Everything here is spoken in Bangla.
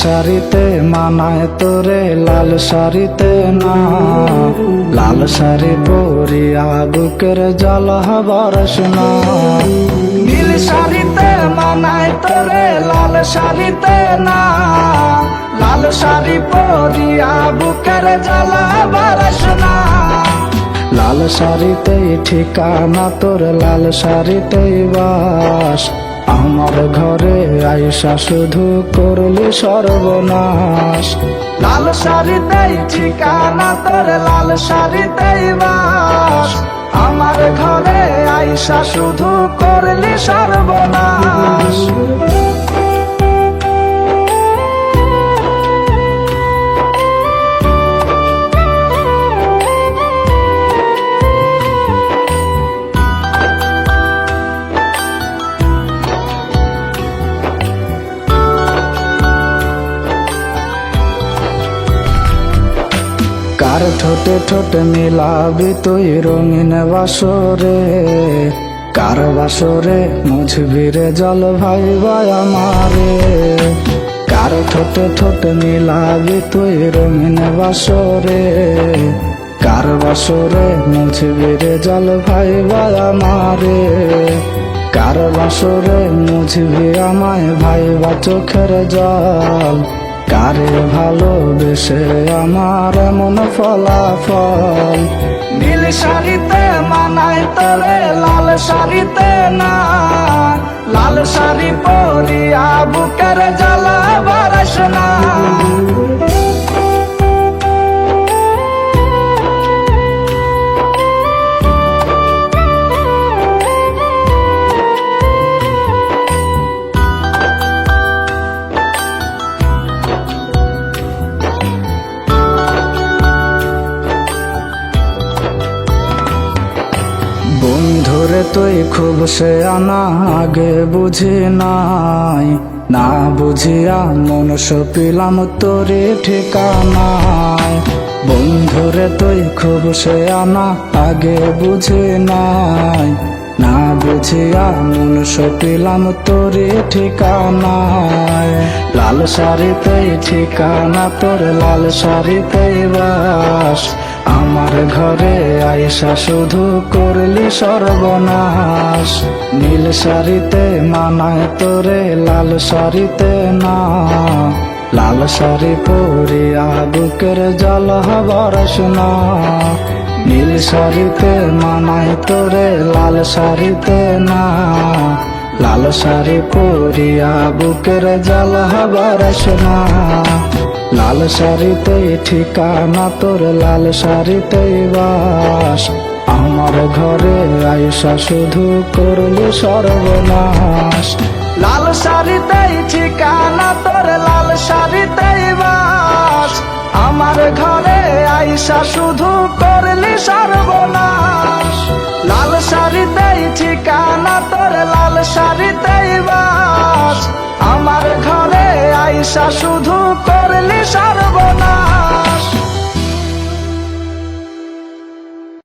শাড়িতে মানায় তোরে লাল শাড়িতে না, লাল শাড়ি পরিয়া বুকের জল বরস না। নীল শাড়িতে মানায় তোরে লাল শাড়িতে না, লাল শাড়ি পরিয়া বুকের জল বরস না। লাল শাড়িতেই ঠিকানা তোর, লাল শাড়িতেই বাস, আমার ঘরে আইসা শুধু করলি সর্বনাশ। লাল শাড়িতেই ঠিকানা তোর, লাল শাড়িতেই বাস, আমার ঘরে আইসা শুধু করলি সর্বনাশ। কার ঠোঁটে ঠোঁটে মিলাবি তুই রঙিন বাসরে, কার বাসরে মুছবি রে জল ভাইবা আমারে। কার ঠোঁটে ঠোঁটে মিলাবি তুই রঙিন বাসরে, কার বাসরে মুছবি রে জল ভাইবা আমারে। কার বাসরে মুছবি আমায় ভাইবা চোখের জল, কারে ভালোবেসে আমার এমন ফলাফল। নীল শাড়িতে মানায় তোরে লাল শাড়িতে না, লাল শাড়ি পরিয়া বুকের জ্বালা বরস না। বন্ধুরে তুই খুব সে আনা আগে বুঝি নাই, না বুঝিয়া মন সপিলাম তোরে ঠিকানায়। বন্ধুরে তুই খুব সে আনা আগে বুঝি নাই, না বুঝিয়া মন সপিলাম তোরে ঠিকানায়। লাল শাড়িতেই ঠিকানা তোর, লাল শাড়িতেই বাস, আমার ঘরে আইসা শুধু করলি সর্বনাশ। নীল শাড়িতে মানায় তোরে লাল শাড়িতে না, লাল শাড়ি পরিয়া বুকের জল বরস না। নীল শাড়িতে মানায় তোরে লাল শাড়িতে না, লাল শাড়ি পরিয়া বুকের জল বরস না। লাল শাড়িতেই ঠিকানা তোর, লাল শাড়িতেই বাস, আমার ঘরে আইসা শুধু করলি সর্বনাশ। লাল শাড়িতেই ঠিকানা তোর, লাল শাড়িতেই বাস, আমার ঘরে আইসা শুধু করলি সর্বনাশ। লাল শাড়িতেই ঠিকানা তোর, লাল শাড়িতেই বাস, আমার ঘরে আইসা শুধু করলি সর্বনাশ।